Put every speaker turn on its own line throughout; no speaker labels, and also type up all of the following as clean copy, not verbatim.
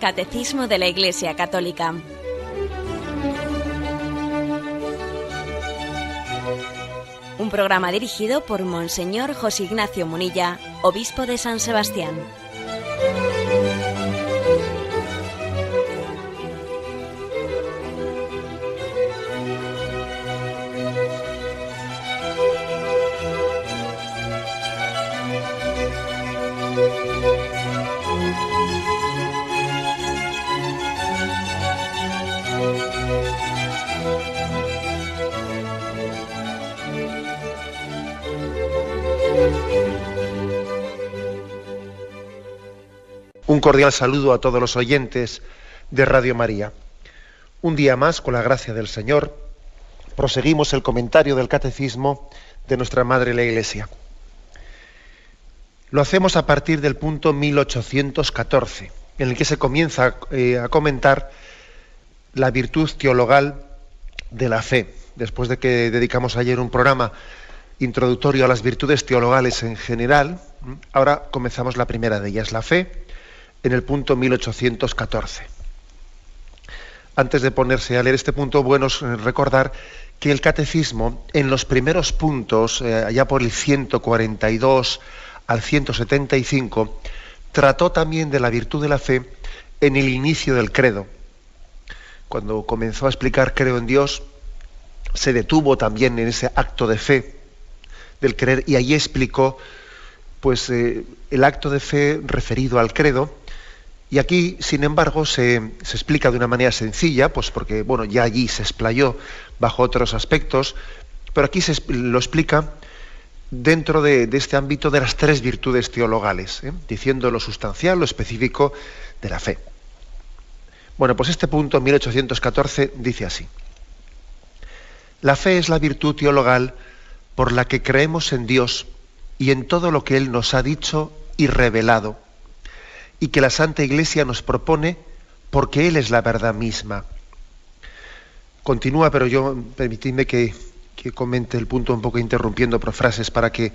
Catecismo de la Iglesia Católica. Un programa dirigido por Monseñor José Ignacio Munilla, obispo de San Sebastián.
Un cordial saludo a todos los oyentes de Radio María. Un día más, con la gracia del Señor, proseguimos el comentario del Catecismo de nuestra Madre la Iglesia. Lo hacemos a partir del punto 1814, en el que se comienza a comentar la virtud teologal de la fe. Después de que dedicamos ayer un programa introductorio a las virtudes teologales en general, ahora comenzamos la primera de ellas, la fe, en el punto 1814. Antes de ponerse a leer este punto, bueno es recordar que el Catecismo, en los primeros puntos, allá por el 142 al 175, trató también de la virtud de la fe en el inicio del credo. Cuando comenzó a explicar creo en Dios, se detuvo también en ese acto de fe del creer, y allí explicó pues, el acto de fe referido al credo. Y aquí, sin embargo, se explica de una manera sencilla, pues porque bueno, ya allí se explayó bajo otros aspectos, pero aquí lo explica dentro de este ámbito de las tres virtudes teologales, diciendo lo sustancial, lo específico de la fe. Bueno, pues este punto, 1814, dice así: la fe es la virtud teologal por la que creemos en Dios y en todo lo que Él nos ha dicho y revelado, y que la Santa Iglesia nos propone porque Él es la verdad misma. Continúa, pero yo permitidme que comente el punto un poco interrumpiendo por frases para que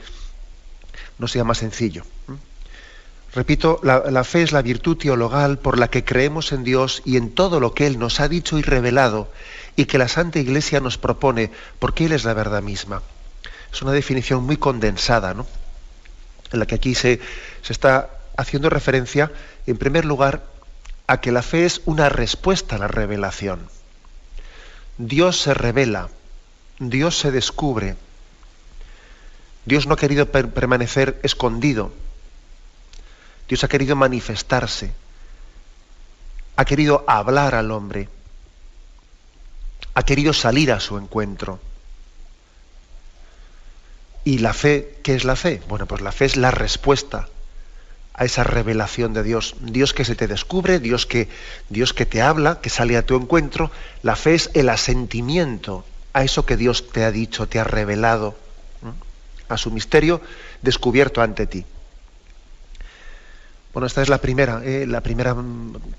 no sea más sencillo. Repito, la fe es la virtud teologal por la que creemos en Dios y en todo lo que Él nos ha dicho y revelado, y que la Santa Iglesia nos propone porque Él es la verdad misma. Es una definición muy condensada, ¿no?, en la que aquí se está haciendo referencia, en primer lugar, a que la fe es una respuesta a la revelación. Dios se revela, Dios se descubre. Dios no ha querido permanecer escondido. Dios ha querido manifestarse. Ha querido hablar al hombre. Ha querido salir a su encuentro. ¿Y la fe, qué es la fe? Bueno, pues la fe es la respuesta a esa revelación de Dios. Dios que se te descubre, Dios que te habla, que sale a tu encuentro. La fe es el asentimiento a eso que Dios te ha dicho, te ha revelado, a su misterio descubierto ante ti. Bueno, esta es la primera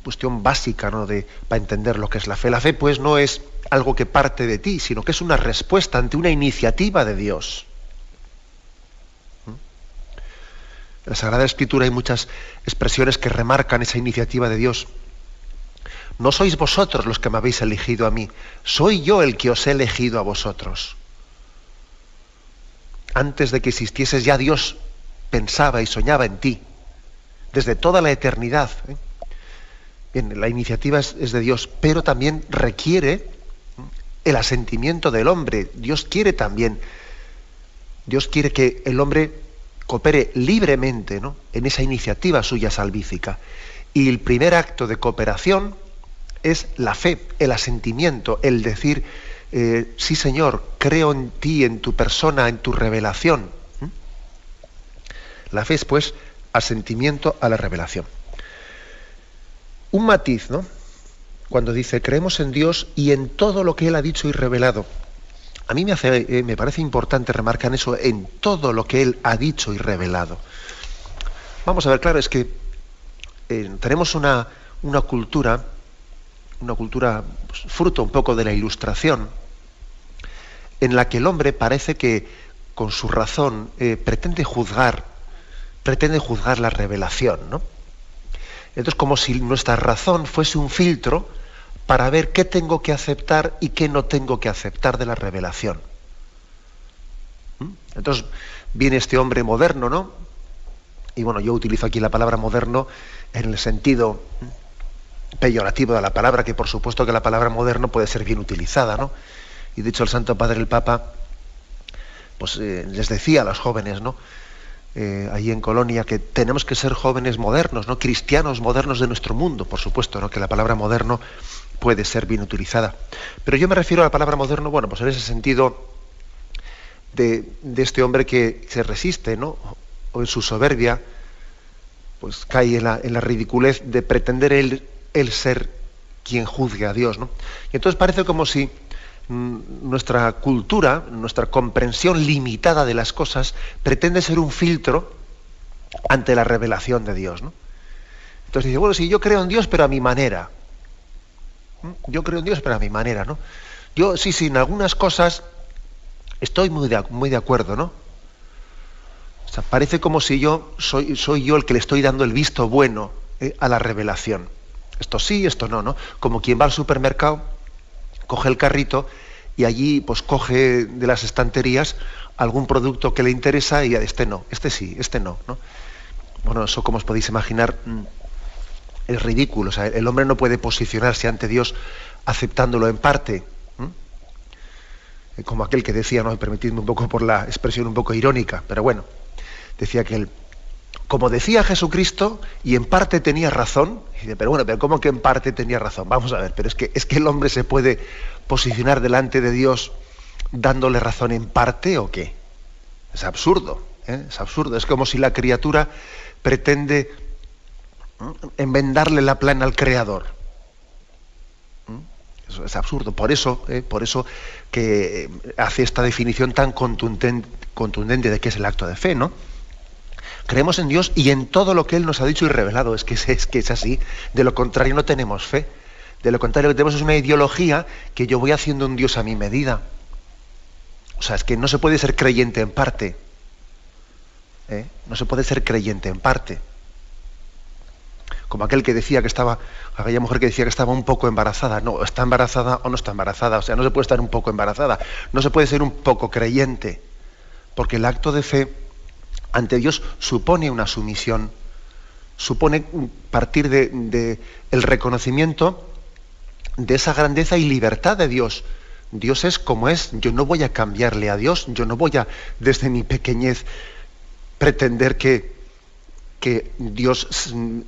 cuestión básica, ¿no?, para entender lo que es la fe. La fe, pues, no es algo que parte de ti, sino que es una respuesta ante una iniciativa de Dios. En la Sagrada Escritura hay muchas expresiones que remarcan esa iniciativa de Dios. No sois vosotros los que me habéis elegido a mí, soy yo el que os he elegido a vosotros. Antes de que existieses ya Dios pensaba y soñaba en ti, desde toda la eternidad. Bien, la iniciativa es de Dios, pero también requiere el asentimiento del hombre. Dios quiere que el hombre coopere libremente, ¿no?, en esa iniciativa suya salvífica. Y el primer acto de cooperación es la fe, el asentimiento, el decir, sí Señor, creo en ti, en tu persona, en tu revelación. La fe es, pues, asentimiento a la revelación. Un matiz, ¿no?, cuando dice, creemos en Dios y en todo lo que Él ha dicho y revelado. A mí me parece importante remarcar eso, en todo lo que Él ha dicho y revelado. Vamos a ver, claro, es que tenemos una cultura pues, fruto un poco de la Ilustración, en la que el hombre parece que con su razón pretende juzgar la revelación, ¿no? Entonces, como si nuestra razón fuese un filtro para ver qué tengo que aceptar y qué no tengo que aceptar de la revelación. Entonces, viene este hombre moderno, ¿no? Y bueno, yo utilizo aquí la palabra moderno en el sentido peyorativo de la palabra, que por supuesto que la palabra moderno puede ser bien utilizada, ¿no? Y de hecho el Santo Padre, el Papa, pues les decía a los jóvenes, ¿no? Ahí en Colonia, que tenemos que ser jóvenes modernos, ¿no? Cristianos modernos de nuestro mundo, por supuesto, ¿no? Que la palabra moderno puede ser bien utilizada. Pero yo me refiero a la palabra moderno, bueno, pues en ese sentido de este hombre que se resiste, ¿no? O en su soberbia, pues cae en la ridiculez de pretender él ser quien juzgue a Dios, ¿no? Y entonces parece como si nuestra cultura, nuestra comprensión limitada de las cosas, pretende ser un filtro ante la revelación de Dios, ¿no? Entonces dice, bueno, sí, yo creo en Dios, pero a mi manera. Yo creo en Dios, pero a mi manera, ¿no? Yo, sí, en algunas cosas estoy muy de acuerdo, ¿no? O sea, parece como si yo soy yo el que le estoy dando el visto bueno a la revelación. Esto sí, esto no, ¿no? Como quien va al supermercado, coge el carrito y allí pues coge de las estanterías algún producto que le interesa y este no, este sí, este no, ¿no? Bueno, eso, como os podéis imaginar, es ridículo. O sea, el hombre no puede posicionarse ante Dios aceptándolo en parte. Como aquel que decía, ¿no? Permitidme un poco por la expresión un poco irónica, pero bueno, decía que él, como decía Jesucristo, y en parte tenía razón, y dice, pero bueno, pero ¿cómo que en parte tenía razón? Vamos a ver, pero es que el hombre se puede posicionar delante de Dios dándole razón en parte, ¿o qué? Es absurdo, es absurdo. Es como si la criatura pretende enmendarle la plana al Creador. Eso es absurdo. Por eso que hace esta definición tan contundente de qué es el acto de fe, ¿no? Creemos en Dios y en todo lo que Él nos ha dicho y revelado. Es que es así. De lo contrario no tenemos fe. De lo contrario lo que tenemos es una ideología que yo voy haciendo un Dios a mi medida. O sea, es que no se puede ser creyente en parte. No se puede ser creyente en parte. Como aquella mujer que decía que estaba un poco embarazada. No, está embarazada o no está embarazada. O sea, no se puede estar un poco embarazada. No se puede ser un poco creyente. Porque el acto de fe ante Dios supone una sumisión. Supone partir de el reconocimiento de esa grandeza y libertad de Dios. Dios es como es. Yo no voy a cambiarle a Dios. Yo no voy a, desde mi pequeñez, pretender que Dios,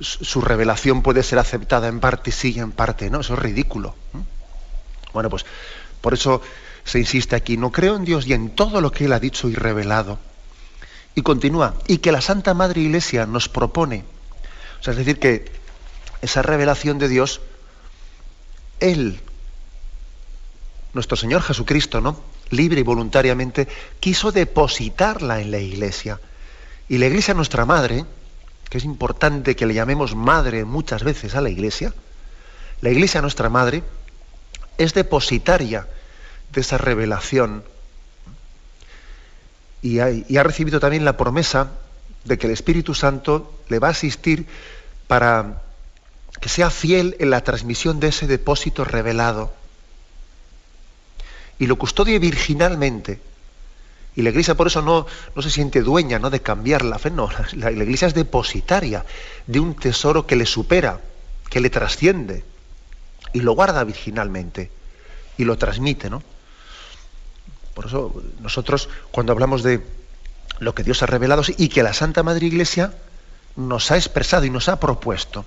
su revelación puede ser aceptada en parte sí y en parte no. Eso es ridículo. Bueno, pues por eso se insiste aquí. No creo en Dios y en todo lo que Él ha dicho y revelado. Y continúa. Y que la Santa Madre Iglesia nos propone. O sea, es decir, que esa revelación de Dios, Él, nuestro Señor Jesucristo, ¿no? Libre y voluntariamente, quiso depositarla en la Iglesia. Y la Iglesia, nuestra Madre, que es importante que le llamemos Madre muchas veces a la Iglesia, la Iglesia, nuestra Madre, es depositaria de esa revelación y ha recibido también la promesa de que el Espíritu Santo le va a asistir para que sea fiel en la transmisión de ese depósito revelado y lo custodie virginalmente. Y la Iglesia por eso no se siente dueña, ¿no?, de cambiar la fe. No, la Iglesia es depositaria de un tesoro que le supera, que le trasciende, y lo guarda virginalmente y lo transmite, ¿no? Por eso nosotros, cuando hablamos de lo que Dios ha revelado y que la Santa Madre Iglesia nos ha expresado y nos ha propuesto,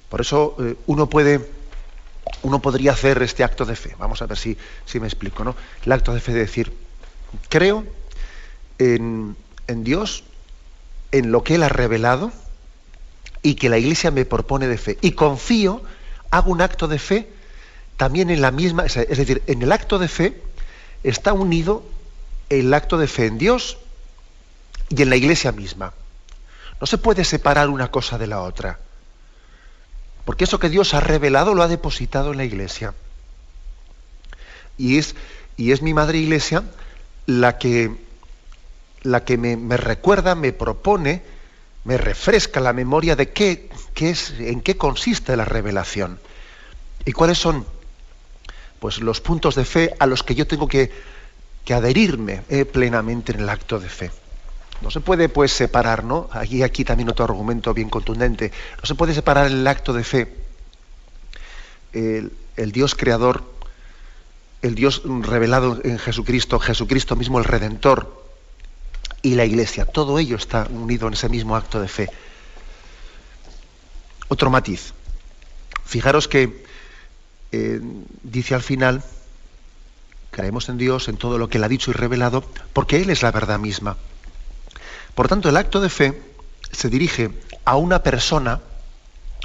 por eso uno podría hacer este acto de fe. Vamos a ver si me explico, ¿no? El acto de fe de decir, creo en Dios, en lo que Él ha revelado y que la Iglesia me propone de fe. Y confío, hago un acto de fe también en la misma, es decir, en el acto de fe está unido el acto de fe en Dios y en la Iglesia misma. No se puede separar una cosa de la otra. Porque eso que Dios ha revelado lo ha depositado en la Iglesia. Y es mi Madre Iglesia la que me recuerda, me propone me refresca la memoria de en qué consiste la revelación y cuáles son, pues, los puntos de fe a los que yo tengo que adherirme plenamente en el acto de fe. No se puede, pues, separar, ¿no? Aquí también otro argumento bien contundente. No se puede separar el acto de fe, el Dios creador, el Dios revelado en Jesucristo, Jesucristo mismo el Redentor, y la Iglesia. Todo ello está unido en ese mismo acto de fe. Otro matiz. Fijaros que dice al final, creemos en Dios, en todo lo que Él ha dicho y revelado, porque Él es la verdad misma. Por tanto, el acto de fe se dirige a una persona,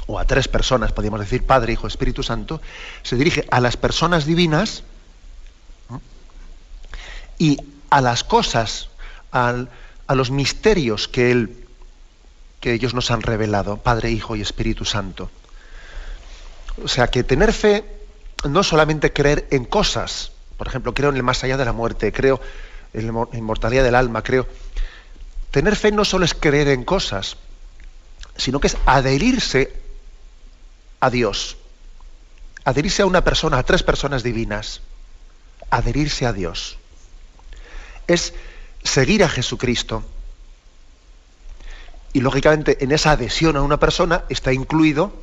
o a tres personas, podríamos decir Padre, Hijo, Espíritu Santo, se dirige a las personas divinas, ¿no?, y a las cosas, a los misterios que ellos nos han revelado, Padre, Hijo y Espíritu Santo. O sea, que tener fe no solamente creer en cosas, por ejemplo, creo en el más allá de la muerte, creo en la inmortalidad del alma, creo. Tener fe no solo es creer en cosas, sino que es adherirse a Dios, adherirse a una persona, a tres personas divinas, adherirse a Dios. Es seguir a Jesucristo. Y lógicamente en esa adhesión a una persona está incluido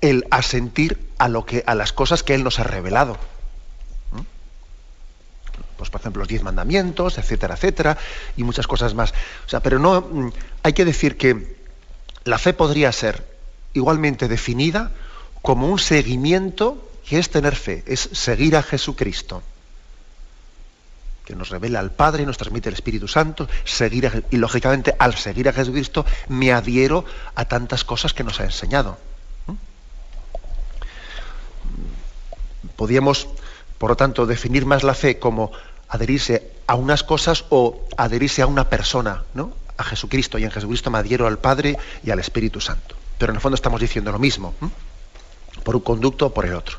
el asentir a las cosas que Él nos ha revelado. Pues, por ejemplo, los 10 mandamientos, etcétera, etcétera, y muchas cosas más. O sea, pero no, hay que decir que la fe podría ser igualmente definida como un seguimiento, que es tener fe, es seguir a Jesucristo, que nos revela al Padre y nos transmite el Espíritu Santo, y lógicamente al seguir a Jesucristo me adhiero a tantas cosas que nos ha enseñado. Podríamos, por lo tanto, definir más la fe como adherirse a unas cosas o adherirse a una persona, ¿no?, a Jesucristo, y en Jesucristo me adhiero al Padre y al Espíritu Santo. Pero en el fondo estamos diciendo lo mismo, por un conducto o por el otro.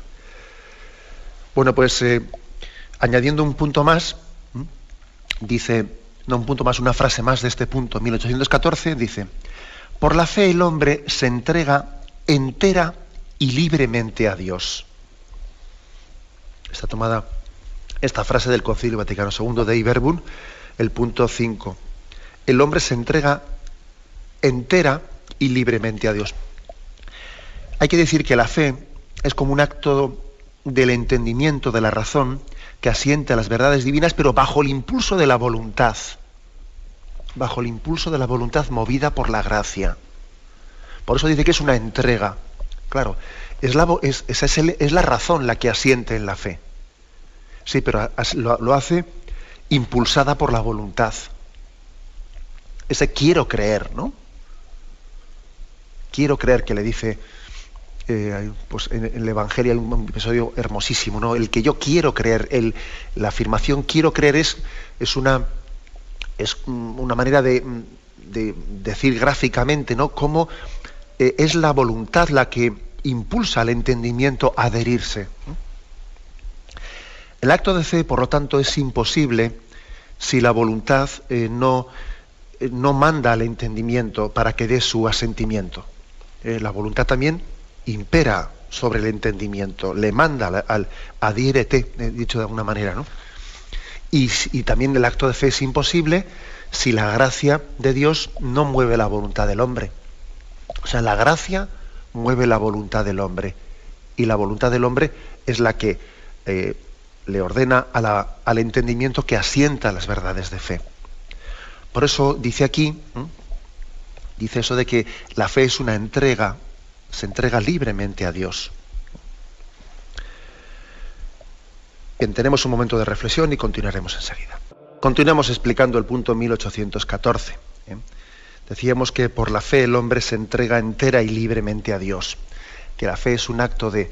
Bueno, pues añadiendo un punto más, dice, no un punto más, una frase más de este punto, 1814, dice: por la fe el hombre se entrega entera y libremente a Dios. Está tomada esta frase del Concilio Vaticano II, Dei Verbum, el punto 5. El hombre se entrega entera y libremente a Dios. Hay que decir que la fe es como un acto del entendimiento, de la razón, que asiente a las verdades divinas, pero bajo el impulso de la voluntad. Bajo el impulso de la voluntad movida por la gracia. Por eso dice que es una entrega. Claro, es la razón la que asiente en la fe. Sí, pero lo hace impulsada por la voluntad. Ese quiero creer, ¿no? Quiero creer, que le dice, pues en el Evangelio hay un episodio hermosísimo, ¿no? El que yo quiero creer, la afirmación quiero creer es una manera de decir gráficamente, ¿no?, cómo es la voluntad la que impulsa al entendimiento a adherirse, ¿no? El acto de fe, por lo tanto, es imposible si la voluntad no manda al entendimiento para que dé su asentimiento. La voluntad también impera sobre el entendimiento, le manda al adhiérete, dicho de alguna manera, ¿no? Y también el acto de fe es imposible si la gracia de Dios no mueve la voluntad del hombre. O sea, la gracia mueve la voluntad del hombre, y la voluntad del hombre es la que le ordena al entendimiento que asienta las verdades de fe. Por eso dice aquí, dice eso de que la fe es una entrega, se entrega libremente a Dios. Bien, tenemos un momento de reflexión y continuaremos enseguida. Continuamos explicando el punto 1814. Decíamos que por la fe el hombre se entrega entera y libremente a Dios, que la fe es un acto de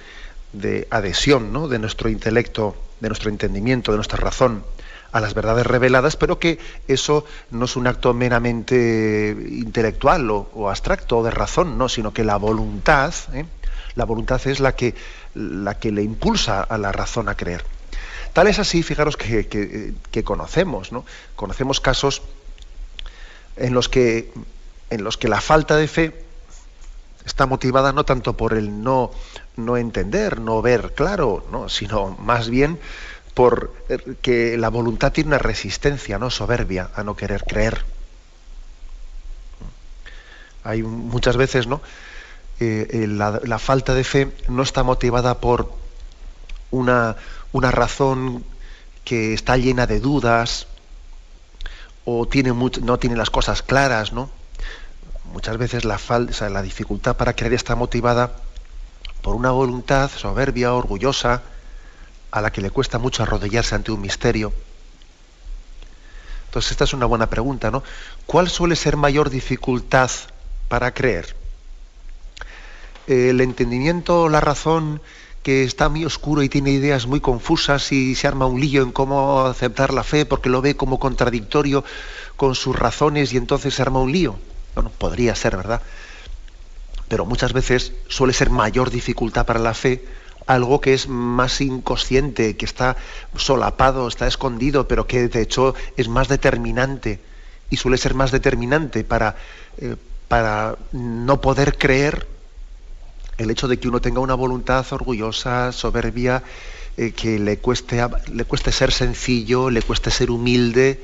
adhesión, ¿no?, de nuestro intelecto, de nuestro entendimiento, de nuestra razón a las verdades reveladas, pero que eso no es un acto meramente intelectual o abstracto o de razón, no, sino que la voluntad es la que le impulsa a la razón a creer. Tal es así, fijaros que conocemos, ¿no? Conocemos casos en los que en los que la falta de fe está motivada no tanto por el no entender, no ver claro, ¿no?, sino más bien por que la voluntad tiene una resistencia, ¿no?, soberbia a no querer creer. Hay muchas veces, ¿no?, la falta de fe no está motivada por una razón que está llena de dudas o no tiene las cosas claras, ¿no? Muchas veces la dificultad para creer está motivada por una voluntad soberbia, orgullosa, a la que le cuesta mucho arrodillarse ante un misterio. Entonces esta es una buena pregunta, ¿no? ¿Cuál suele ser mayor dificultad para creer? ¿El entendimiento, la razón, que está muy oscuro y tiene ideas muy confusas y se arma un lío en cómo aceptar la fe porque lo ve como contradictorio con sus razones y entonces se arma un lío? Bueno, podría ser, ¿verdad? Pero muchas veces suele ser mayor dificultad para la fe algo que es más inconsciente, que está solapado, está escondido, pero que de hecho es más determinante, y suele ser más determinante para no poder creer el hecho de que uno tenga una voluntad orgullosa, soberbia, que le cueste ser sencillo, le cueste ser humilde,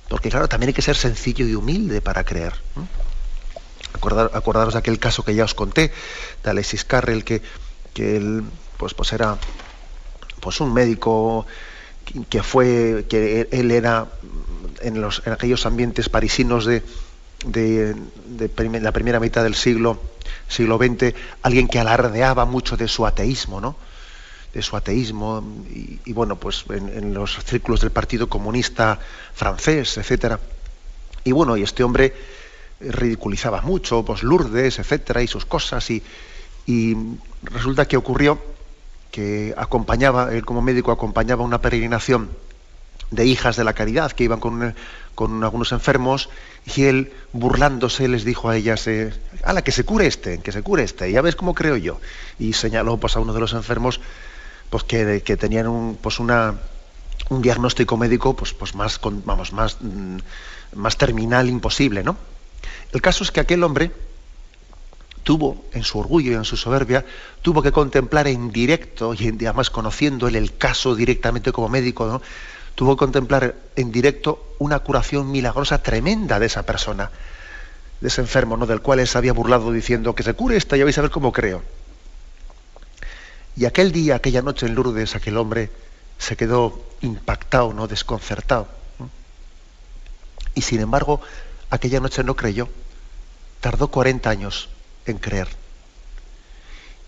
porque claro, también hay que ser sencillo y humilde para creer, ¿no? Acordaros de aquel caso que ya os conté, de Alexis Carrel, que él pues era pues un médico que él era en aquellos ambientes parisinos de la primera mitad del siglo XX, alguien que alardeaba mucho de su ateísmo, ¿no? De su ateísmo, y bueno, pues en los círculos del Partido Comunista francés, etcétera. Y bueno, y este hombre ridiculizaba mucho, pues Lourdes, etcétera, y sus cosas, y resulta que ocurrió que él como médico acompañaba una peregrinación de hijas de la caridad que iban con algunos enfermos, y él, burlándose, les dijo a ellas: ¡hala, que se cure este, ya ves cómo creo yo! Y señaló pues a uno de los enfermos pues que tenían un diagnóstico médico pues más terminal imposible, ¿no? El caso es que aquel hombre tuvo, en su orgullo y en su soberbia, tuvo que contemplar en directo, y además conociendo él el caso directamente como médico, ¿no?, tuvo que contemplar en directo una curación milagrosa tremenda de esa persona, de ese enfermo, ¿no?, del cual él se había burlado diciendo: que se cure esta, ya vais a ver cómo creo. Y aquel día, aquella noche en Lourdes, aquel hombre se quedó impactado, ¿no?, desconcertado, ¿no? Y sin embargo, aquella noche no creyó. Tardó 40 años en creer.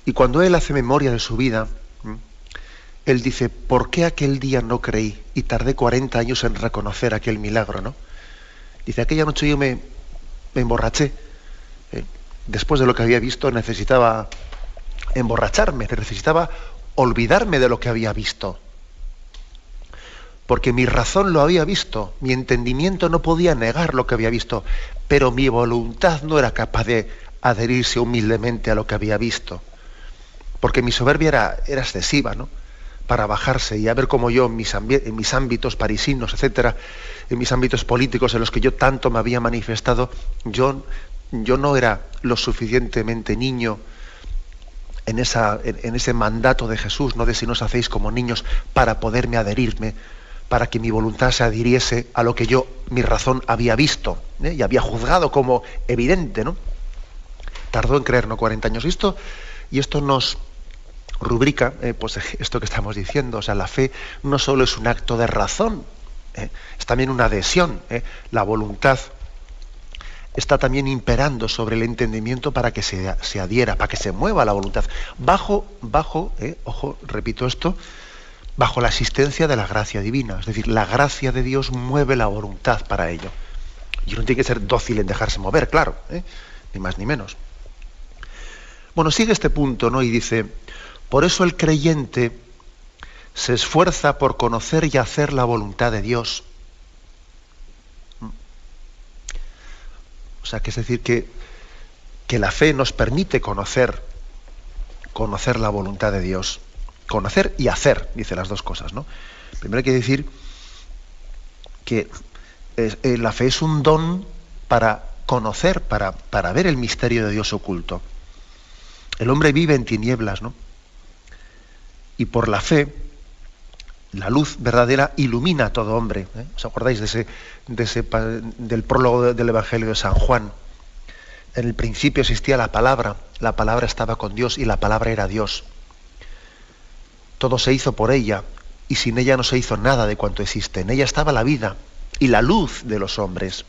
Y cuando él hace memoria de su vida, él dice: ¿por qué aquel día no creí y tardé 40 años en reconocer aquel milagro, ¿no? Dice: aquella noche yo me emborraché. Después de lo que había visto necesitaba emborracharme, necesitaba olvidarme de lo que había visto. Porque mi razón lo había visto, mi entendimiento no podía negar lo que había visto, pero mi voluntad no era capaz de adherirse humildemente a lo que había visto. Porque mi soberbia era excesiva, ¿no?, para bajarse y a ver cómo yo en mis ámbitos parisinos, etcétera, en mis ámbitos políticos en los que yo tanto me había manifestado, yo no era lo suficientemente niño en ese mandato de Jesús, no de si no os hacéis como niños, para poderme adherirme, para que mi voluntad se adhiriese a lo que mi razón había visto, y había juzgado como evidente, ¿no? Tardó en creer, ¿no?, 40 años. Y esto nos rubrica pues esto que estamos diciendo. O sea, la fe no solo es un acto de razón, es también una adhesión. La voluntad está también imperando sobre el entendimiento para que se adhiera, para que se mueva la voluntad, bajo, ojo, repito esto, bajo la asistencia de la gracia divina. Es decir, la gracia de Dios mueve la voluntad para ello. Y uno tiene que ser dócil en dejarse mover, claro, ni más ni menos. Bueno, sigue este punto, ¿no? Y dice: por eso el creyente se esfuerza por conocer y hacer la voluntad de Dios. O sea, que es decir, que la fe nos permite conocer la voluntad de Dios. Conocer y hacer, dice las dos cosas, ¿no? Primero hay que decir que la fe es un don para conocer, para ver el misterio de Dios oculto. El hombre vive en tinieblas, ¿no? Y por la fe, la luz verdadera ilumina a todo hombre. ¿Os acordáis del prólogo del Evangelio de San Juan? En el principio existía la palabra estaba con Dios y la palabra era Dios. Todo se hizo por ella y sin ella no se hizo nada de cuanto existe. En ella estaba la vida y la luz de los hombres.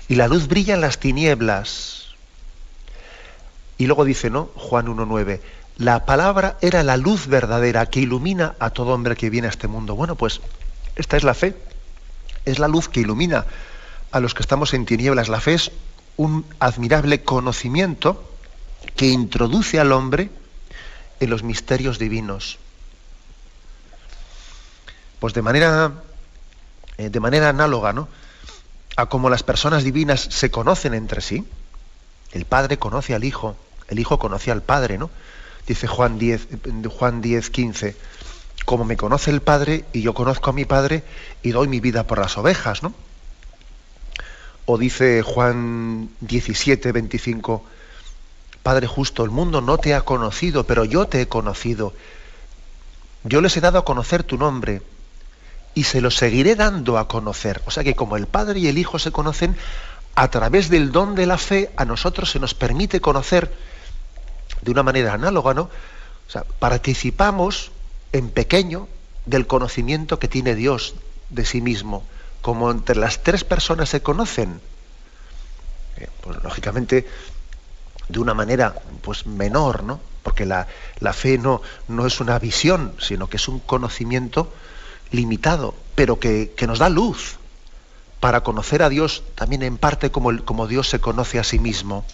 Y la luz brilla en las tinieblas. Y luego dice, ¿no? Juan 1:9, la palabra era la luz verdadera que ilumina a todo hombre que viene a este mundo. Bueno, pues esta es la fe. Es la luz que ilumina a los que estamos en tinieblas. La fe es un admirable conocimiento que introduce al hombre en los misterios divinos. Pues de manera análoga, ¿no?, a como las personas divinas se conocen entre sí. El Padre conoce al Hijo, el Hijo conoce al Padre, ¿no? Dice Juan 10:15, como me conoce el Padre y yo conozco a mi Padre y doy mi vida por las ovejas, ¿no? O dice Juan 17:25, Padre justo, el mundo no te ha conocido, pero yo te he conocido. Yo les he dado a conocer tu nombre y se lo seguiré dando a conocer. O sea que como el Padre y el Hijo se conocen, a través del don de la fe, a nosotros se nos permite conocer de una manera análoga, ¿no? O sea, participamos en pequeño del conocimiento que tiene Dios de sí mismo. Como entre las tres personas se conocen, pues lógicamente de una manera pues menor, ¿no? Porque la fe no es una visión, sino que es un conocimiento limitado, pero que nos da luz para conocer a Dios también en parte como Dios se conoce a sí mismo.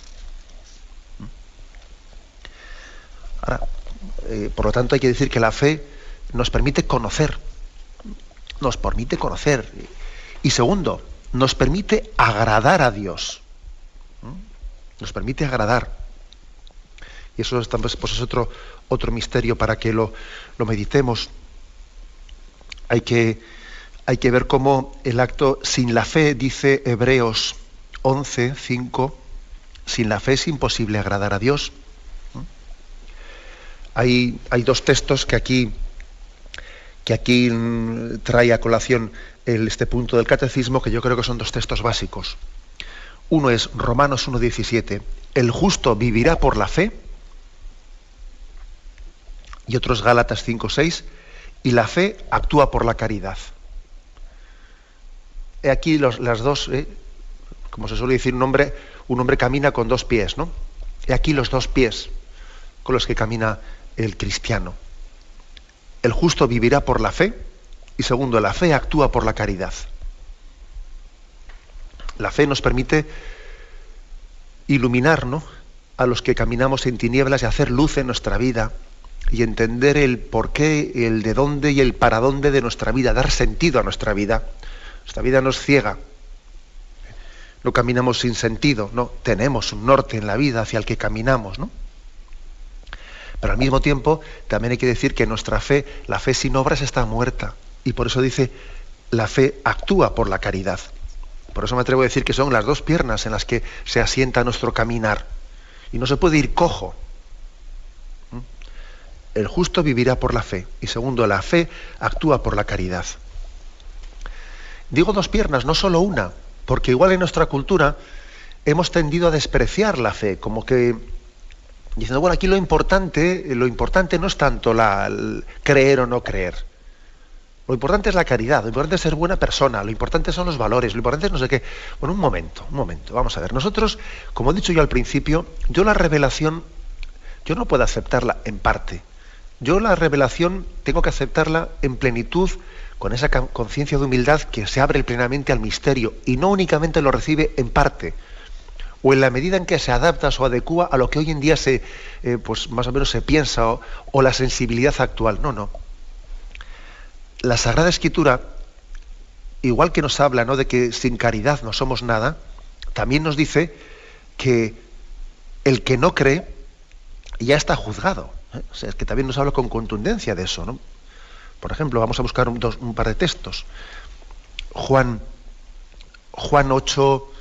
Ahora, por lo tanto hay que decir que la fe nos permite conocer. Y segundo, nos permite agradar a Dios. Nos permite agradar. Y eso es, pues es otro misterio para que lo meditemos. Hay que ver cómo el acto sin la fe, dice Hebreos 11:5, sin la fe es imposible agradar a Dios. Hay dos textos que aquí trae a colación este punto del catecismo, que yo creo que son dos textos básicos. Uno es Romanos 1:17, el justo vivirá por la fe, y otro es Gálatas 5:6, y la fe actúa por la caridad. He aquí las dos, como se suele decir, un hombre camina con dos pies, ¿no? He aquí los dos pies con los que camina el cristiano. El justo vivirá por la fe, y segundo, la fe actúa por la caridad. La fe nos permite iluminar, ¿no?, a los que caminamos en tinieblas y hacer luz en nuestra vida y entender el porqué, el de dónde y el para dónde de nuestra vida, dar sentido a nuestra vida. Nuestra vida nos ciega. No caminamos sin sentido, no, tenemos un norte en la vida hacia el que caminamos, ¿no? Pero al mismo tiempo también hay que decir que nuestra fe, la fe sin obras está muerta. Y por eso dice, la fe actúa por la caridad. Por eso me atrevo a decir que son las dos piernas en las que se asienta nuestro caminar. Y no se puede ir cojo. El justo vivirá por la fe. Y segundo, la fe actúa por la caridad. Digo dos piernas, no solo una, porque igual en nuestra cultura hemos tendido a despreciar la fe, como que diciendo, bueno, aquí lo importante no es tanto el creer o no creer. Lo importante es la caridad, lo importante es ser buena persona, lo importante son los valores, lo importante es no sé qué. Bueno, un momento, vamos a ver. Nosotros, como he dicho yo al principio, yo la revelación, yo no puedo aceptarla en parte. Yo la revelación tengo que aceptarla en plenitud, con esa conciencia de humildad que se abre plenamente al misterio y no únicamente lo recibe en parte, o en la medida en que se adapta o adecúa a lo que hoy en día pues más o menos se piensa o la sensibilidad actual. No. La Sagrada Escritura, igual que nos habla, ¿no?, de que sin caridad no somos nada, también nos dice que el que no cree ya está juzgado. O sea, es que también nos habla con contundencia de eso, ¿no? Por ejemplo, vamos a buscar un par de textos. Juan 8,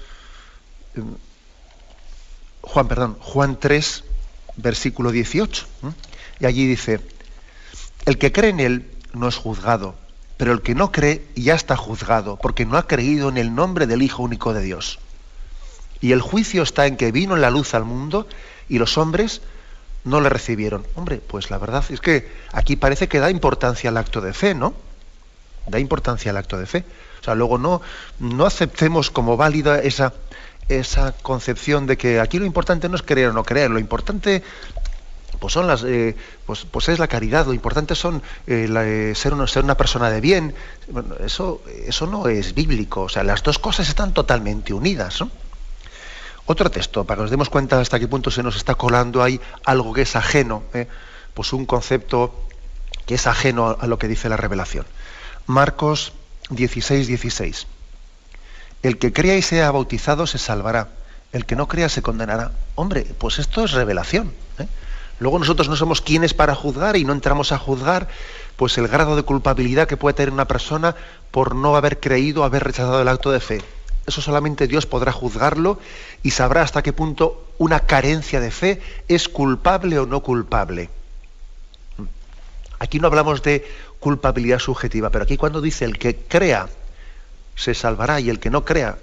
Juan 3, versículo 18. Y allí dice: el que cree en él no es juzgado, pero el que no cree ya está juzgado, porque no ha creído en el nombre del Hijo único de Dios. Y el juicio está en que vino la luz al mundo y los hombres no le recibieron. Hombre, pues la verdad es que aquí parece que da importancia al acto de fe, ¿no? Da importancia al acto de fe. O sea, luego no aceptemos como válida esa concepción de que aquí lo importante no es creer o no creer, lo importante pues son pues es la caridad, lo importante son ser una persona de bien. Bueno, eso no es bíblico. O sea, las dos cosas están totalmente unidas, ¿no? Otro texto, para que nos demos cuenta hasta qué punto se nos está colando ahí algo que es ajeno, pues un concepto que es ajeno a lo que dice la revelación. Marcos 16:16. El que crea y sea bautizado se salvará, el que no crea se condenará. Hombre, pues esto es revelación. Luego nosotros no somos quienes para juzgar y no entramos a juzgar pues el grado de culpabilidad que puede tener una persona por no haber creído, haber rechazado el acto de fe. Eso solamente Dios podrá juzgarlo y sabrá hasta qué punto una carencia de fe es culpable o no culpable. Aquí no hablamos de culpabilidad subjetiva, pero aquí cuando dice el que crea se salvará y el que no crea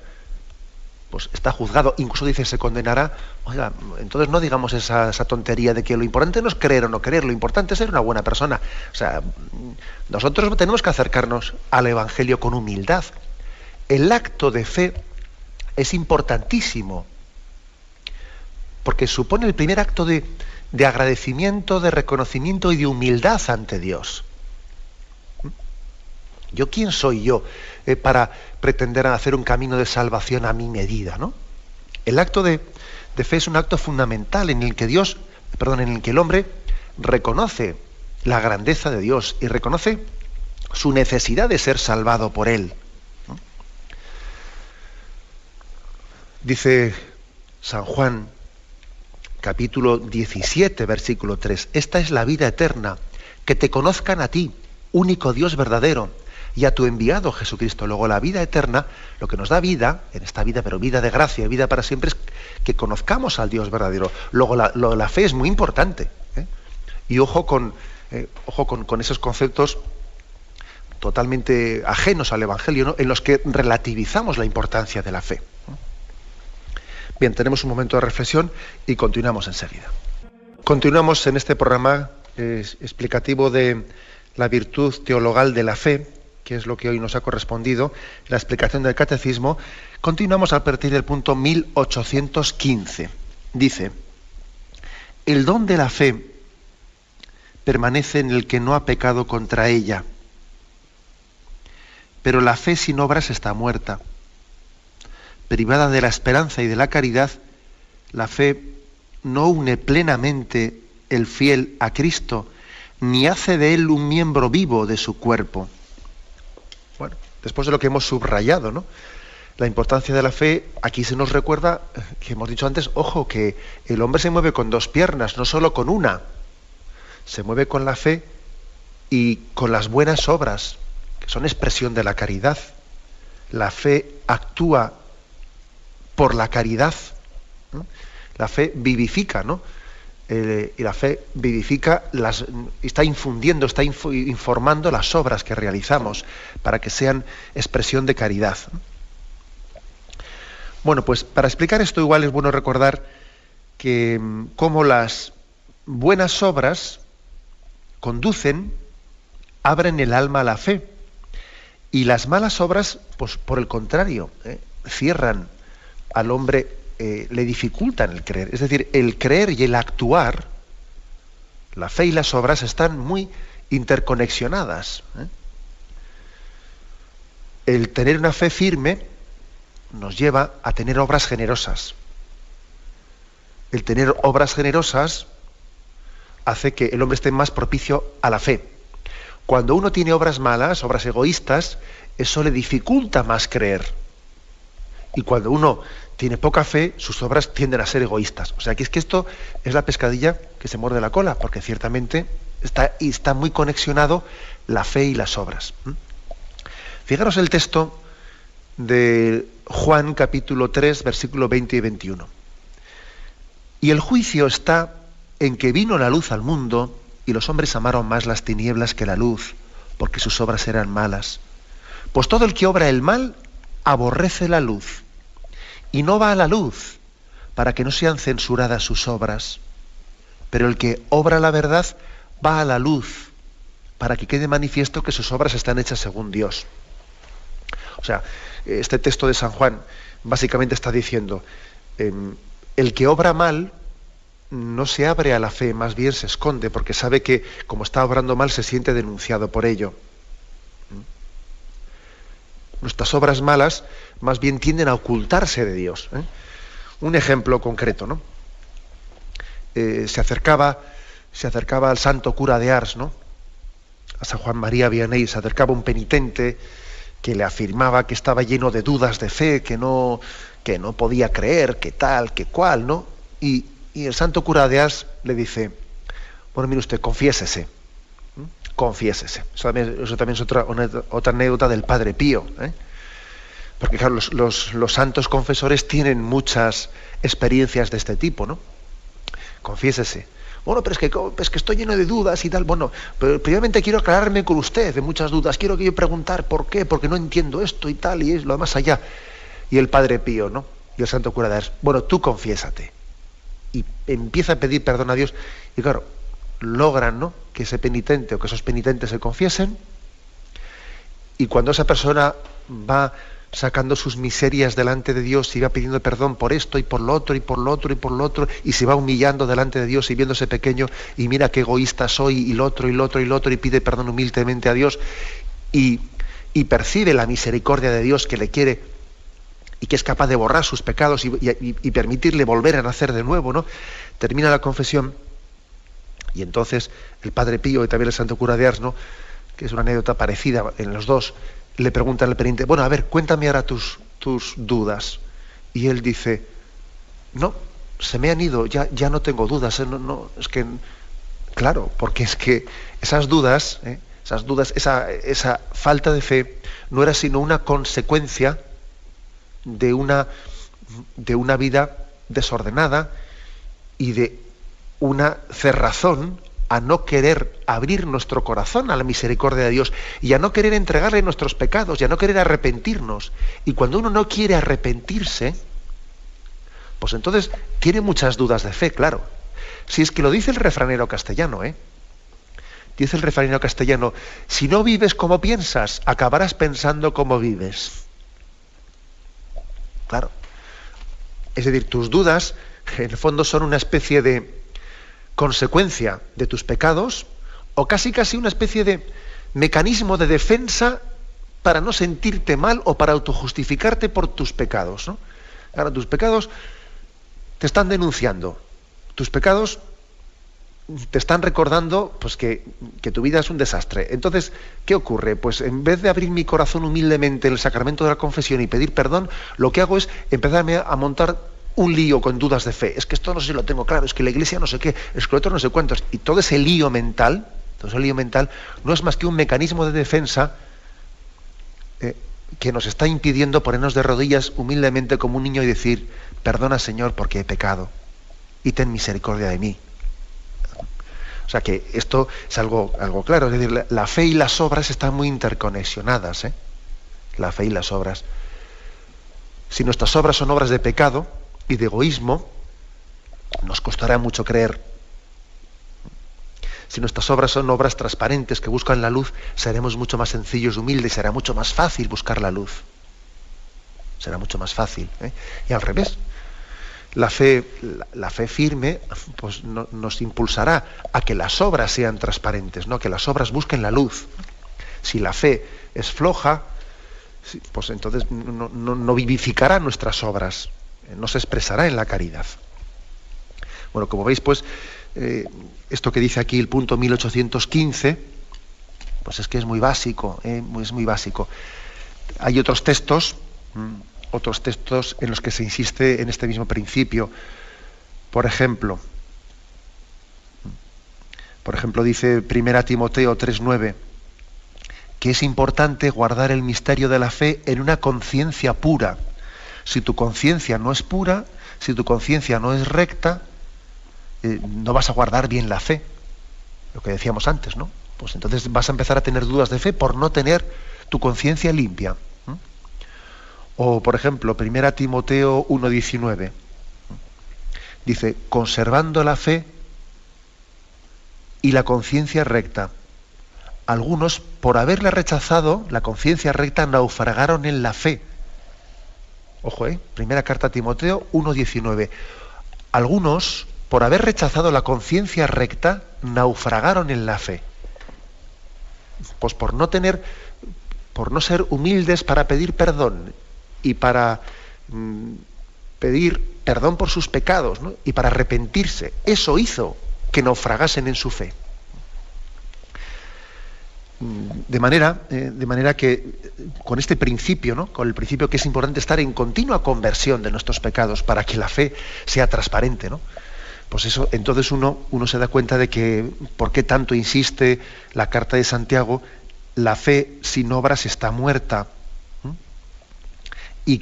pues está juzgado, incluso dice se condenará. Oiga, entonces no digamos esa tontería de que lo importante no es creer o no creer, lo importante es ser una buena persona. O sea, nosotros tenemos que acercarnos al Evangelio con humildad. El acto de fe es importantísimo, porque supone el primer acto de agradecimiento, de reconocimiento y de humildad ante Dios. ¿Yo quién soy yo para pretender hacer un camino de salvación a mi medida, ¿no? El acto de fe es un acto fundamental en el que en el que el hombre reconoce la grandeza de Dios y reconoce su necesidad de ser salvado por Él. Dice San Juan, capítulo 17, versículo 3, esta es la vida eterna, que te conozcan a ti, único Dios verdadero, y a tu enviado Jesucristo. Luego la vida eterna, lo que nos da vida, en esta vida, pero vida de gracia, vida para siempre, es que conozcamos al Dios verdadero. Luego la fe es muy importante, y ojo con esos conceptos totalmente ajenos al Evangelio, ¿no?, en los que relativizamos la importancia de la fe. Bien, tenemos un momento de reflexión y continuamos enseguida. Continuamos en este programa explicativo de la virtud teologal de la fe, que es lo que hoy nos ha correspondido, la explicación del catecismo. Continuamos a partir del punto 1815. Dice: el don de la fe permanece en el que no ha pecado contra ella, pero la fe sin obras está muerta. Privada de la esperanza y de la caridad, la fe no une plenamente el fiel a Cristo, ni hace de él un miembro vivo de su cuerpo. Bueno, después de lo que hemos subrayado, ¿no?, la importancia de la fe, aquí se nos recuerda, que hemos dicho antes, ojo, que el hombre se mueve con dos piernas, no solo con una. Se mueve con la fe y con las buenas obras, que son expresión de la caridad. La fe actúa por la caridad, ¿no? La fe vivifica, ¿no? Y la fe vivifica, está infundiendo, está informando las obras que realizamos para que sean expresión de caridad. Bueno, pues para explicar esto igual es bueno recordar que cómo las buenas obras conducen, abren el alma a la fe, y las malas obras, pues por el contrario, cierran al hombre, le dificultan el creer. Es decir, el creer y el actuar, la fe y las obras están muy interconexionadas. El tener una fe firme nos lleva a tener obras generosas. El tener obras generosas hace que el hombre esté más propicio a la fe. Cuando uno tiene obras malas, obras egoístas, eso le dificulta más creer. Y cuando uno tiene poca fe, sus obras tienden a ser egoístas. O sea, que es que esto es la pescadilla que se muerde la cola, porque ciertamente está muy conexionado la fe y las obras. Fijaros el texto de Juan capítulo 3, versículo 20 y 21. Y el juicio está en que vino la luz al mundo y los hombres amaron más las tinieblas que la luz, porque sus obras eran malas. Pues todo el que obra el mal aborrece la luz y no va a la luz para que no sean censuradas sus obras. Pero el que obra la verdad va a la luz para que quede manifiesto que sus obras están hechas según Dios. O sea, este texto de San Juan básicamente está diciendo, el que obra mal no se abre a la fe, más bien se esconde, porque sabe que como está obrando mal se siente denunciado por ello. Nuestras obras malas más bien tienden a ocultarse de Dios. Un ejemplo concreto, ¿no? Se acercaba al santo cura de Ars, ¿no? A San Juan María Vianney, se acercaba un penitente que le afirmaba que estaba lleno de dudas de fe, que no podía creer, que tal, que cual, ¿no? Y el santo cura de Ars le dice, bueno, mire usted, confiésese. Confiésese. Eso también es otra anécdota del Padre Pío, porque claro, los santos confesores tienen muchas experiencias de este tipo, ¿no? Confiésese. Bueno, pero es que estoy lleno de dudas y tal. Bueno, pero primeramente quiero aclararme con usted de muchas dudas. Quiero que yo preguntar por qué, porque no entiendo esto y tal, y es lo más allá. Y el Padre Pío, ¿no? Y el santo cura de Ars, bueno, tú confiésate. Y empieza a pedir perdón a Dios. Y claro, logran, ¿no?, que ese penitente o que esos penitentes se confiesen, y cuando esa persona va sacando sus miserias delante de Dios y va pidiendo perdón por esto y por lo otro y por lo otro y por lo otro, y se va humillando delante de Dios y viéndose pequeño, y mira qué egoísta soy, y lo otro y lo otro y lo otro, y pide perdón humildemente a Dios, y percibe la misericordia de Dios que le quiere y que es capaz de borrar sus pecados y permitirle volver a nacer de nuevo, ¿no? Termina la confesión. Y entonces el Padre Pío y también el santo cura de Ars, ¿no?, que es una anécdota parecida en los dos, le preguntan al penitente, bueno, a ver, cuéntame ahora tus dudas. Y él dice, no, se me han ido, ya no tengo dudas. Es que, claro, porque es que esas dudas, esa falta de fe, no era sino una consecuencia de una vida desordenada y de una cerrazón a no querer abrir nuestro corazón a la misericordia de Dios y a no querer entregarle nuestros pecados y a no querer arrepentirnos. Y cuando uno no quiere arrepentirse, pues entonces tiene muchas dudas de fe, claro. Si es que lo dice el refranero castellano, dice el refranero castellano, si no vives como piensas, acabarás pensando como vives. Claro. Es decir, tus dudas en el fondo son una especie de consecuencia de tus pecados, o casi una especie de mecanismo de defensa para no sentirte mal o para autojustificarte por tus pecados, ¿no? Ahora, tus pecados te están denunciando, tus pecados te están recordando, pues, que tu vida es un desastre. Entonces, ¿qué ocurre? Pues en vez de abrir mi corazón humildemente en el sacramento de la confesión y pedir perdón, lo que hago es empezarme a montar un lío con dudas de fe. Es que esto no sé si lo tengo claro, es que la iglesia no sé qué, es que lo otro no sé cuántos. Y todo ese lío mental no es más que un mecanismo de defensa que nos está impidiendo ponernos de rodillas humildemente como un niño y decir, perdona, Señor, porque he pecado y ten misericordia de mí. O sea que esto es algo claro, es decir, la fe y las obras están muy interconexionadas, la fe y las obras. Si nuestras obras son obras de pecado y de egoísmo, nos costará mucho creer. Si nuestras obras son obras transparentes que buscan la luz, seremos mucho más sencillos y humildes, será mucho más fácil buscar la luz. Será mucho más fácil. Y al revés, la fe firme, pues, nos impulsará a que las obras sean transparentes, ¿no? Que las obras busquen la luz. Si la fe es floja, pues entonces no vivificará nuestras obras, no se expresará en la caridad. Bueno, como veis, pues, esto que dice aquí el punto 1815, pues es que es muy básico, es muy básico. Hay otros textos en los que se insiste en este mismo principio. Por ejemplo, dice 1 Timoteo 3:9, que es importante guardar el misterio de la fe en una conciencia pura. Si tu conciencia no es pura, si tu conciencia no es recta, no vas a guardar bien la fe. Lo que decíamos antes, ¿no? Pues entonces vas a empezar a tener dudas de fe por no tener tu conciencia limpia. O, por ejemplo, 1 Timoteo 1:19. Dice, conservando la fe y la conciencia recta. Algunos, por haberla rechazado, la conciencia recta, naufragaron en la fe. Ojo, primera carta a Timoteo 1:19. Algunos, por haber rechazado la conciencia recta, naufragaron en la fe. Pues por no ser humildes para pedir perdón y para pedir perdón por sus pecados, ¿no? Y para arrepentirse. Eso hizo que naufragasen en su fe. De manera que con este principio, ¿no? Con el principio que es importante estar en continua conversión de nuestros pecados para que la fe sea transparente, ¿no? Pues eso, entonces uno se da cuenta de que por qué tanto insiste la carta de Santiago, la fe sin obras está muerta. Y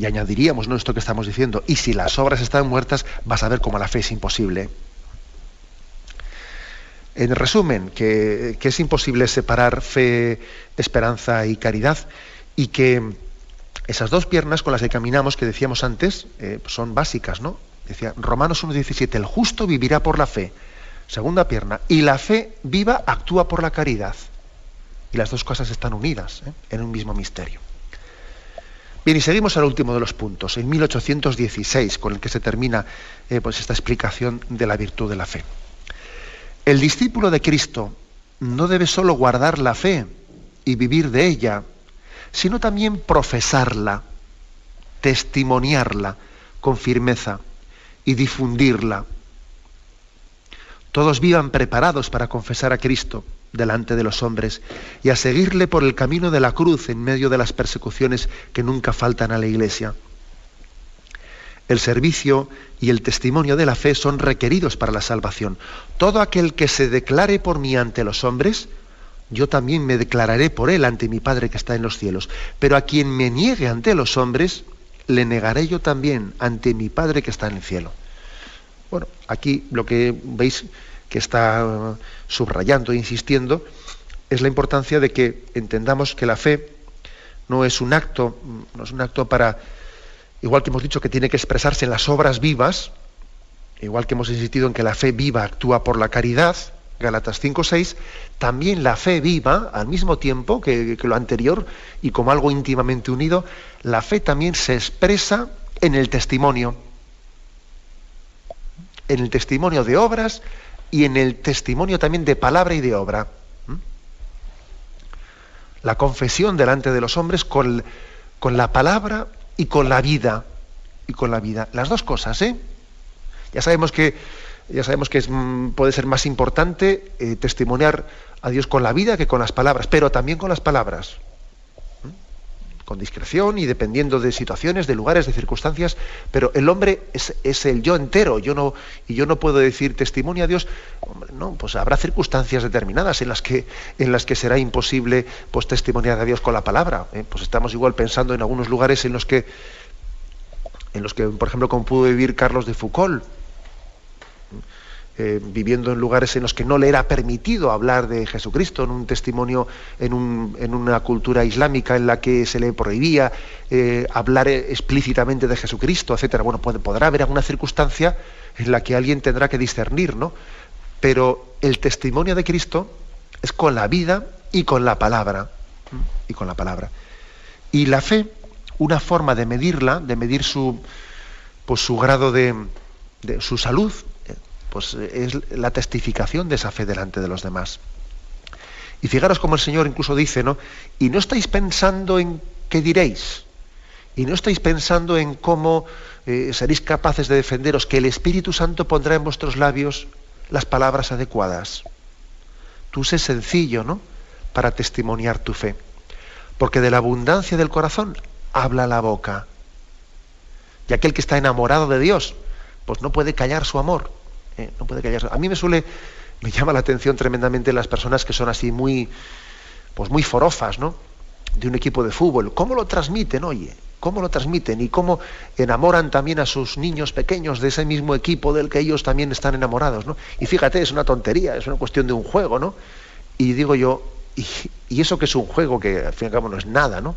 añadiríamos, ¿no?, esto que estamos diciendo, y si las obras están muertas, vas a ver cómo la fe es imposible. En resumen, que es imposible separar fe, esperanza y caridad, y que esas dos piernas con las que caminamos, que decíamos antes, son básicas, ¿no? Decía Romanos 1:17, el justo vivirá por la fe. Segunda pierna, y la fe viva actúa por la caridad. Y las dos cosas están unidas, en un mismo misterio. Bien, y seguimos al último de los puntos, en 1816, con el que se termina pues esta explicación de la virtud de la fe. El discípulo de Cristo no debe solo guardar la fe y vivir de ella, sino también profesarla, testimoniarla con firmeza y difundirla. Todos vivan preparados para confesar a Cristo delante de los hombres y a seguirle por el camino de la cruz en medio de las persecuciones que nunca faltan a la Iglesia. El servicio y el testimonio de la fe son requeridos para la salvación. Todo aquel que se declare por mí ante los hombres, yo también me declararé por él ante mi Padre que está en los cielos. Pero a quien me niegue ante los hombres, le negaré yo también ante mi Padre que está en el cielo. Bueno, aquí lo que veis que está subrayando e insistiendo es la importancia de que entendamos que la fe no es un acto para, igual que hemos dicho que tiene que expresarse en las obras vivas, igual que hemos insistido en que la fe viva actúa por la caridad, Gálatas 5:6, también la fe viva, al mismo tiempo que lo anterior, y como algo íntimamente unido, la fe también se expresa en el testimonio de obras y en el testimonio también de palabra y de obra. La confesión delante de los hombres con la palabra y con la vida. Las dos cosas, Ya sabemos que puede ser más importante testimoniar a Dios con la vida que con las palabras, pero también con las palabras. Con discreción y dependiendo de situaciones, de lugares, de circunstancias, pero el hombre es el yo entero. Yo no puedo decir testimonio a Dios. Hombre, no, pues habrá circunstancias determinadas en las que será imposible pues testimoniar a Dios con la palabra. Pues estamos igual pensando en algunos lugares en los que, por ejemplo, como pudo vivir Carlos de Foucauld, viviendo en lugares en los que no le era permitido hablar de Jesucristo, en un testimonio, en una cultura islámica en la que se le prohibía hablar explícitamente de Jesucristo, etcétera. Bueno, podrá haber alguna circunstancia en la que alguien tendrá que discernir, ¿no? Pero el testimonio de Cristo es con la vida y con la palabra. Y la fe, una forma de medirla, de medir su grado de su salud, pues es la testificación de esa fe delante de los demás. Y fijaros cómo el Señor incluso dice, ¿no? Y no estáis pensando en qué diréis, y no estáis pensando en cómo seréis capaces de defenderos, que el Espíritu Santo pondrá en vuestros labios las palabras adecuadas. Tú sé sencillo, ¿no?, para testimoniar tu fe, porque de la abundancia del corazón habla la boca. Y aquel que está enamorado de Dios, pues no puede callar su amor. A mí me llama la atención tremendamente las personas que son así muy pues muy forofas, ¿no?, de un equipo de fútbol. ¿Cómo lo transmiten, oye? ¿Cómo lo transmiten? Y cómo enamoran también a sus niños pequeños de ese mismo equipo del que ellos también están enamorados, ¿no? Y fíjate, es una tontería, es una cuestión de un juego, ¿no? Y digo yo, y eso que es un juego, que al fin y al cabo no es nada, ¿no?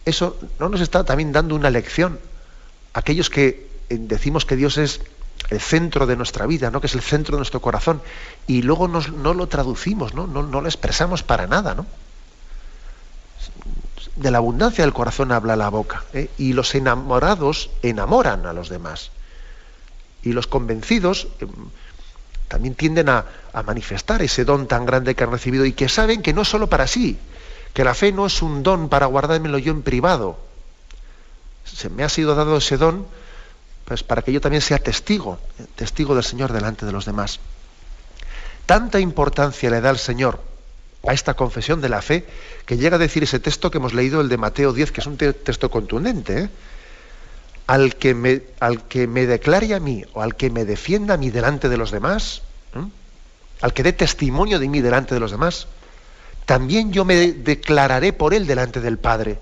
Eso no nos está también dando una lección. Aquellos que decimos que Dios es el centro de nuestra vida, ¿no?, que es el centro de nuestro corazón, y luego no lo traducimos, ¿no? No lo expresamos para nada, ¿no? De la abundancia del corazón habla la boca, ¿eh? Y los enamorados enamoran a los demás. Y los convencidos también tienden a manifestar ese don tan grande que han recibido y que saben que no es solo para sí, que la fe no es un don para guardármelo yo en privado. Se me ha sido dado ese don pues para que yo también sea testigo del Señor delante de los demás. Tanta importancia le da el Señor a esta confesión de la fe, que llega a decir ese texto que hemos leído, el de Mateo 10, que es un texto contundente, ¿eh? Al que me declare a mí, o al que me defienda a mí delante de los demás, al que dé testimonio de mí delante de los demás, también yo me declararé por él delante del Padre.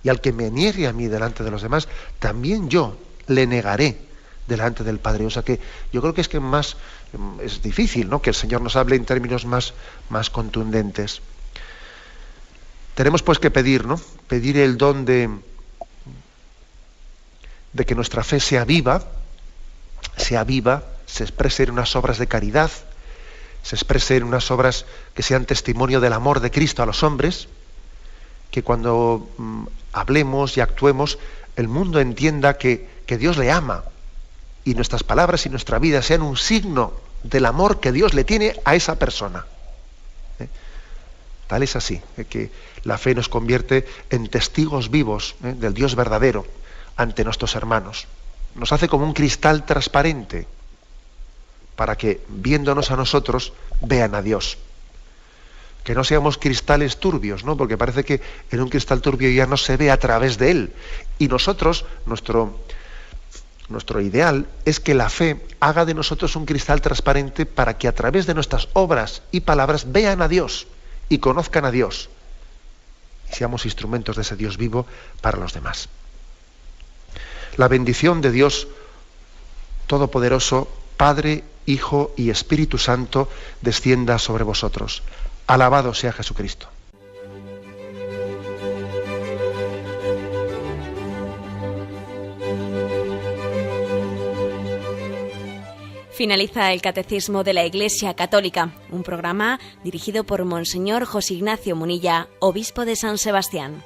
Y al que me niegue a mí delante de los demás, también yo le negaré delante del Padre. O sea que yo creo que es difícil, ¿no?, que el Señor nos hable en términos más contundentes. Tenemos pues que pedir, ¿no?, pedir el don de que nuestra fe sea viva, se exprese en unas obras de caridad, se exprese en unas obras que sean testimonio del amor de Cristo a los hombres, que cuando hablemos y actuemos, el mundo entienda que Dios le ama, y nuestras palabras y nuestra vida sean un signo del amor que Dios le tiene a esa persona. Tal es así, que la fe nos convierte en testigos vivos del Dios verdadero ante nuestros hermanos. Nos hace como un cristal transparente para que, viéndonos a nosotros, vean a Dios. Que no seamos cristales turbios, ¿no?, porque parece que en un cristal turbio ya no se ve a través de él. Y nosotros, nuestro ideal es que la fe haga de nosotros un cristal transparente para que a través de nuestras obras y palabras vean a Dios y conozcan a Dios. Y seamos instrumentos de ese Dios vivo para los demás. La bendición de Dios Todopoderoso, Padre, Hijo y Espíritu Santo, descienda sobre vosotros. Alabado sea Jesucristo.
Finaliza el Catecismo de la Iglesia Católica, un programa dirigido por Monseñor José Ignacio Munilla, obispo de San Sebastián.